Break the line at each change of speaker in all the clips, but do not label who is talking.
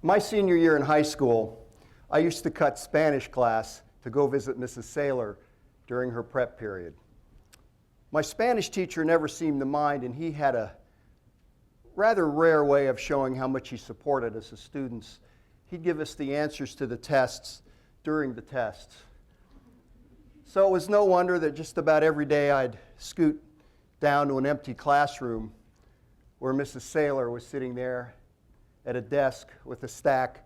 My senior year in high school, I used to cut Spanish class to go visit Mrs. Saylor during her prep period. My Spanish teacher never seemed to mind, and he had a rather rare way of showing how much he supported us as students. He'd give us the answers to the tests during the tests. So it was no wonder that just about every day I'd scoot down to an empty classroom where Mrs. Saylor was sitting there at a desk with a stack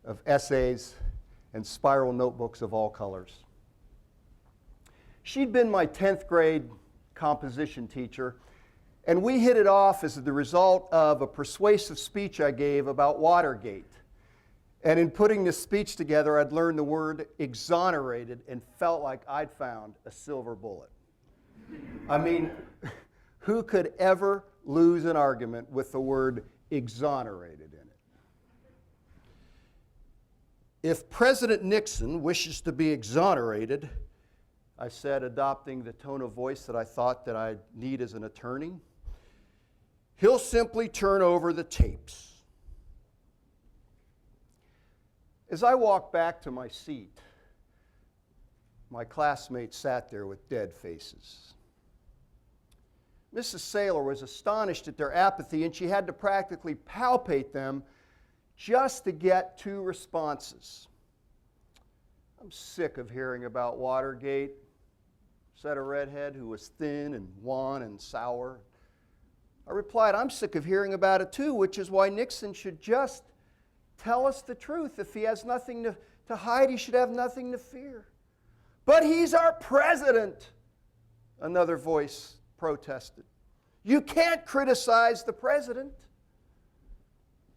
of essays and spiral notebooks of all colors. She'd been my 10th grade composition teacher, and we hit it off as the result of a persuasive speech I gave about Watergate. And in putting this speech together, I'd learned the word exonerated and felt like I'd found a silver bullet. I mean, who could ever lose an argument with the word exonerated in it? If President Nixon wishes to be exonerated, I said, adopting the tone of voice that I thought that I'd need as an attorney, he'll simply turn over the tapes. As I walked back to my seat, my classmates sat there with dead faces. Mrs. Saylor was astonished at their apathy, and she had to practically palpate them just to get two responses. "I'm sick of hearing about Watergate," said a redhead who was thin and wan and sour. I replied, "I'm sick of hearing about it too, which is why Nixon should just tell us the truth. If he has nothing to hide, he should have nothing to fear." "But he's our president," another voice protested. "You can't criticize the president."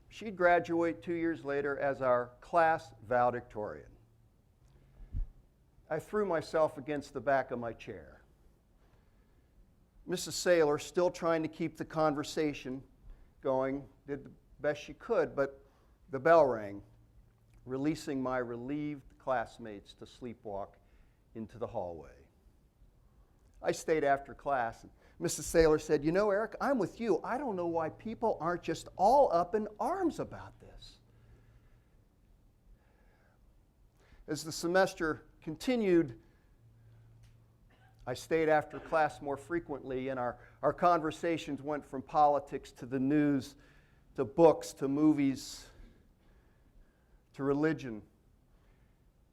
She'd graduate 2 years later as our class valedictorian. I threw myself against the back of my chair. Mrs. Saylor, still trying to keep the conversation going, did the best she could, but the bell rang, releasing my relieved classmates to sleepwalk into the hallway. I stayed after class, and Mrs. Saylor said, "You know, Eric, I'm with you. I don't know why people aren't just all up in arms about this." As the semester continued, I stayed after class more frequently, and our conversations went from politics to the news, to books, to movies, to religion.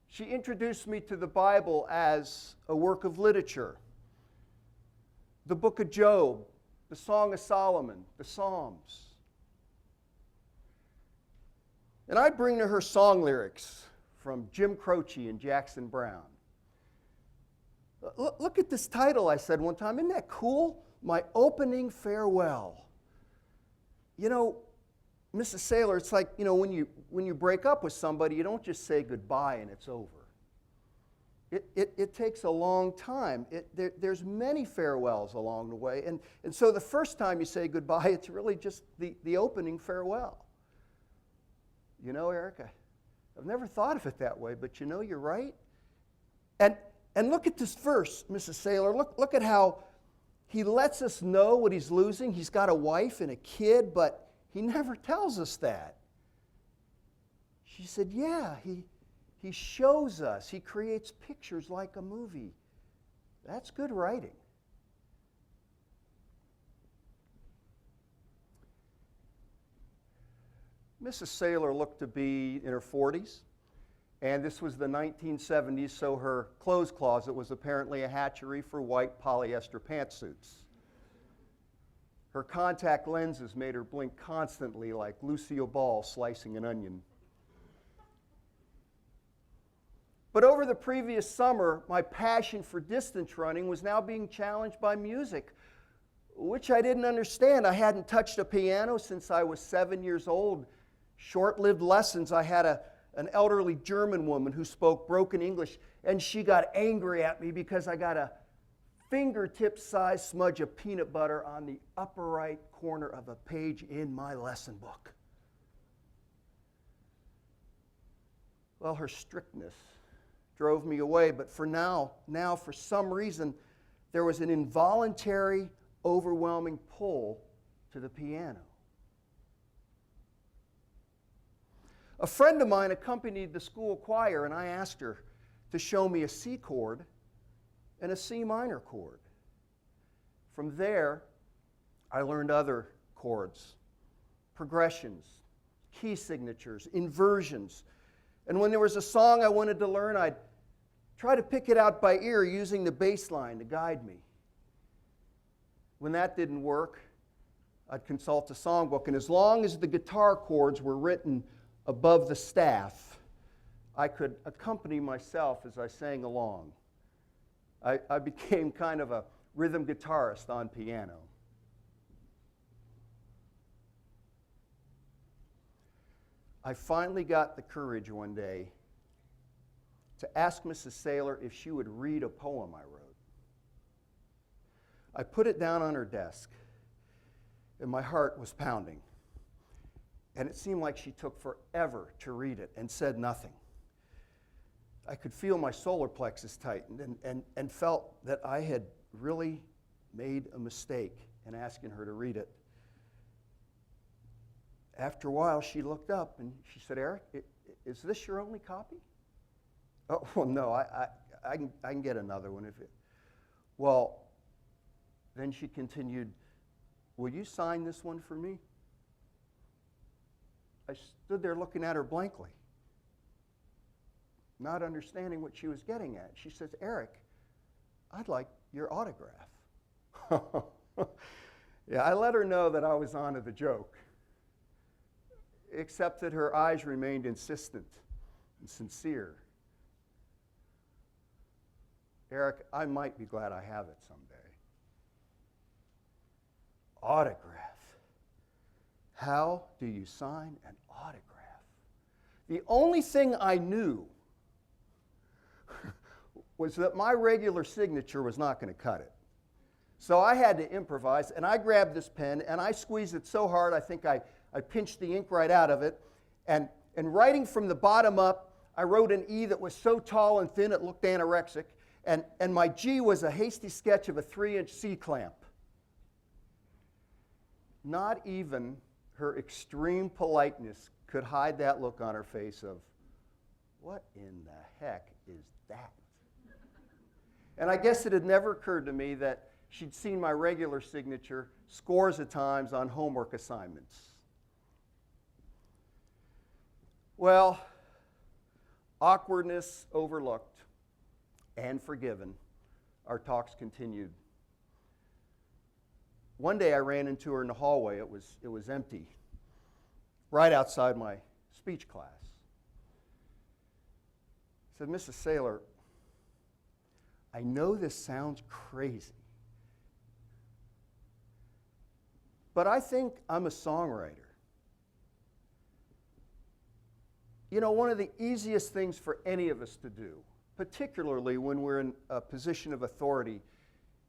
She introduced me to the Bible as a work of literature, the book of Job, the Song of Solomon, the Psalms. And I'd bring to her song lyrics from Jim Croce and Jackson Browne. "Look at this title," I said one time. "Isn't that cool? My Opening Farewell." You know, Mrs. Saylor, it's like, you know, when you break up with somebody, you don't just say goodbye and it's over. It takes a long time. There's many farewells along the way. And so the first time you say goodbye, it's really just the opening farewell. You know, Eric, I've never thought of it that way, but you know, you're right. And look at this verse, Mrs. Saylor. Look at how he lets us know what he's losing. He's got a wife and a kid, but he never tells us that. She said, "Yeah, he shows us. He creates pictures like a movie. That's good writing." Mrs. Saylor looked to be in her 40s, and this was the 1970s, so her clothes closet was apparently a hatchery for white polyester pantsuits. Her contact lenses made her blink constantly like Lucille Ball slicing an onion. But over the previous summer, my passion for distance running was now being challenged by music, which I didn't understand. I hadn't touched a piano since I was 7 years old. Short-lived lessons. I had an elderly German woman who spoke broken English, and she got angry at me because I got a fingertip-sized smudge of peanut butter on the upper right corner of a page in my lesson book. Well, her strictness drove me away, but for now, for some reason, there was an involuntary, overwhelming pull to the piano. A friend of mine accompanied the school choir, and I asked her to show me a C chord and a C minor chord. From there, I learned other chords, progressions, key signatures, inversions. And when there was a song I wanted to learn, I'd try to pick it out by ear using the bass line to guide me. When that didn't work, I'd consult a songbook, and as long as the guitar chords were written above the staff, I could accompany myself as I sang along. I became kind of a rhythm guitarist on piano. I finally got the courage one day to ask Mrs. Saylor if she would read a poem I wrote. I put it down on her desk, and my heart was pounding. And it seemed like she took forever to read it and said nothing. I could feel my solar plexus tighten and felt that I had really made a mistake in asking her to read it. After a while, she looked up and she said, "Eric, is this your only copy?" "Oh, well, no, I can get another one if it..." "Well," then she continued, "will you sign this one for me?" I stood there looking at her blankly, not understanding what she was getting at. She says, "Eric, I'd like your autograph." Yeah, I let her know that I was onto the joke, except that her eyes remained insistent and sincere. "Eric, I might be glad I have it someday." Autograph. How do you sign an autograph? The only thing I knew was that my regular signature was not going to cut it. So I had to improvise, and I grabbed this pen, and I squeezed it so hard I think I pinched the ink right out of it. And writing from the bottom up, I wrote an E that was so tall and thin it looked anorexic, and my G was a hasty sketch of a 3-inch C-clamp. Not even her extreme politeness could hide that look on her face of, "What in the heck is that?" And I guess it had never occurred to me that she'd seen my regular signature scores of times on homework assignments. Well, awkwardness overlooked and forgiven, our talks continued. One day I ran into her in the hallway. It was empty, right outside my speech class. I said, "Mrs. Saylor, I know this sounds crazy, but I think I'm a songwriter. You know, one of the easiest things for any of us to do, particularly when we're in a position of authority,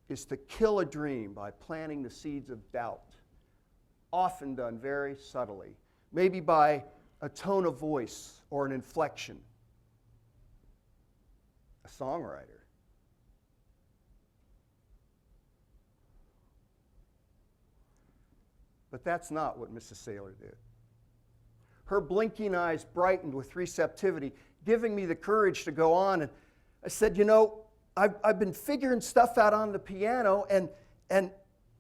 is to kill a dream by planting the seeds of doubt, often done very subtly, maybe by a tone of voice or an inflection. A songwriter. But that's not what Mrs. Saylor did. Her blinking eyes brightened with receptivity, giving me the courage to go on. And I said, "You know, I've been figuring stuff out on the piano, and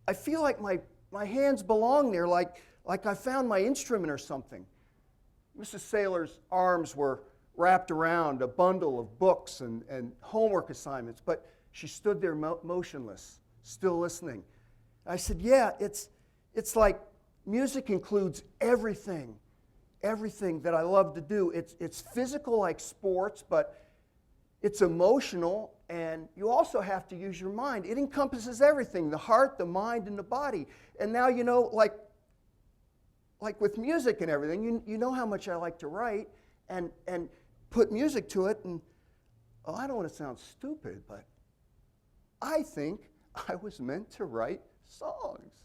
I feel like my hands belong there, like I found my instrument or something." Mrs. Saylor's arms were wrapped around a bundle of books and homework assignments, but she stood there motionless, still listening. I said, "Yeah, it's like music includes everything that I love to do. It's physical like sports, but it's emotional, and you also have to use your mind. It encompasses everything, the heart, the mind, and the body. And now, you know, like with music and everything, you know how much I like to write and put music to it. And I don't want to sound stupid, but I think I was meant to write songs.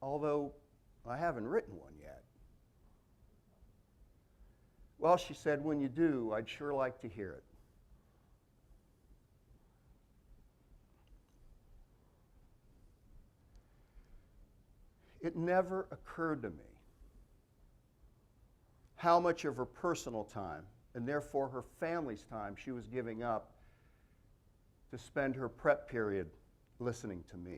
Although I haven't written one yet." "Well," she said, "when you do, I'd sure like to hear it." It never occurred to me how much of her personal time, and therefore her family's time, she was giving up to spend her prep period listening to me.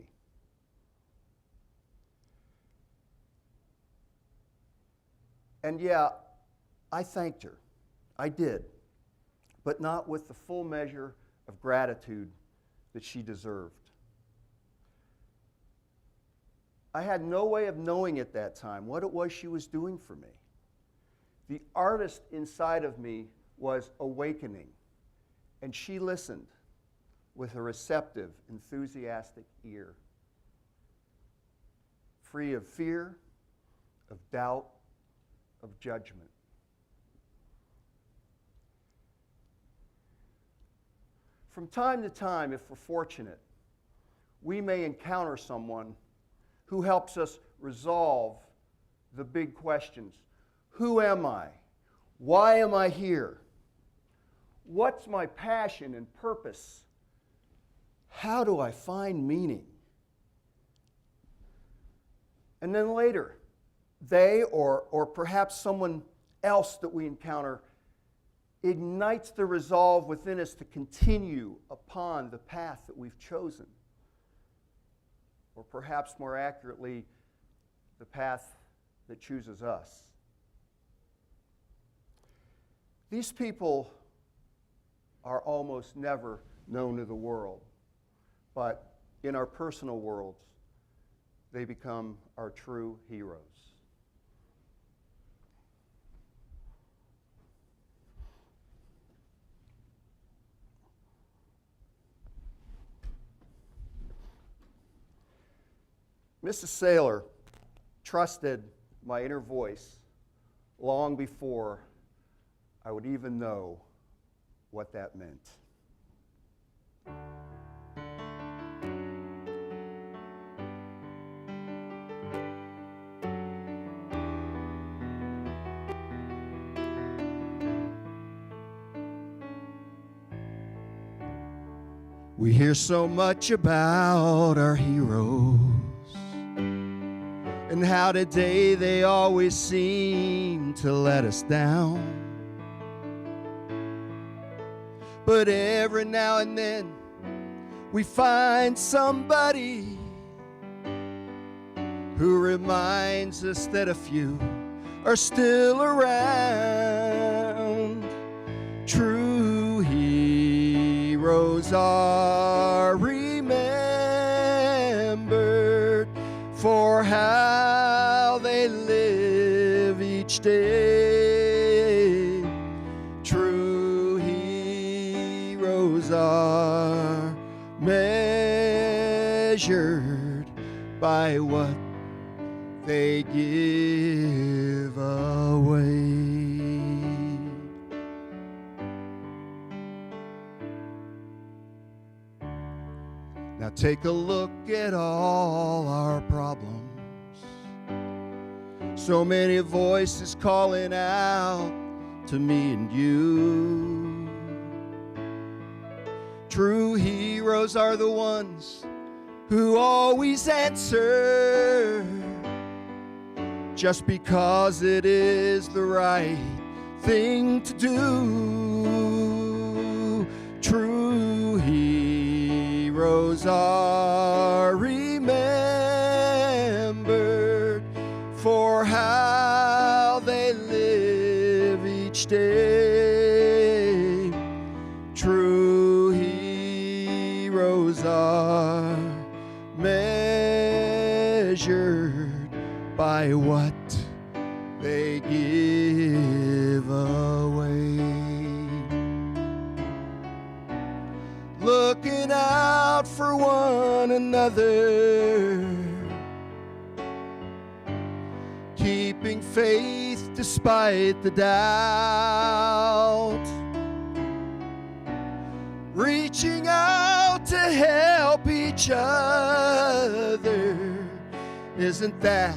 And yeah, I thanked her. I did, but not with the full measure of gratitude that she deserved. I had no way of knowing at that time what it was she was doing for me. The artist inside of me was awakening, and she listened with a receptive, enthusiastic ear, free of fear, of doubt, of judgment. From time to time, if we're fortunate, we may encounter someone who helps us resolve the big questions. Who am I? Why am I here? What's my passion and purpose? How do I find meaning? And then later, they or perhaps someone else that we encounter ignites the resolve within us to continue upon the path that we've chosen. Or perhaps more accurately, the path that chooses us. These people are almost never known to the world, but in our personal worlds, they become our true heroes. Mrs. Saylor trusted my inner voice long before I would even know what that meant. We hear so much about our heroes and how today they always seem to let us down. But every now and then we find somebody who reminds us that a few are still around. True heroes are remembered for how they live each day. True heroes are measured by what they give away. Now take a look at all our problems. So many voices calling out to me and you. True heroes are the ones who always answer just because it is the right thing to do. True heroes are remembered for how they live each day. True heroes are measured by what they give away. Looking out for one another, keeping faith despite the doubt, reaching out to help each other. Isn't that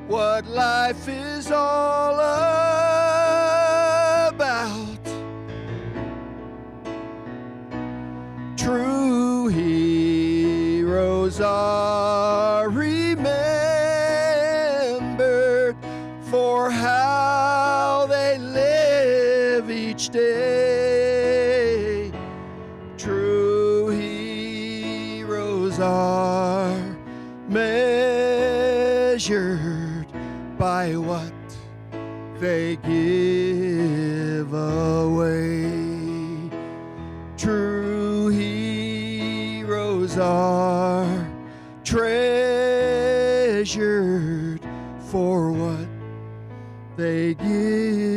what life is all about? True heroes are remembered for how each day. True heroes are measured by what they give away. True heroes are treasured for what they give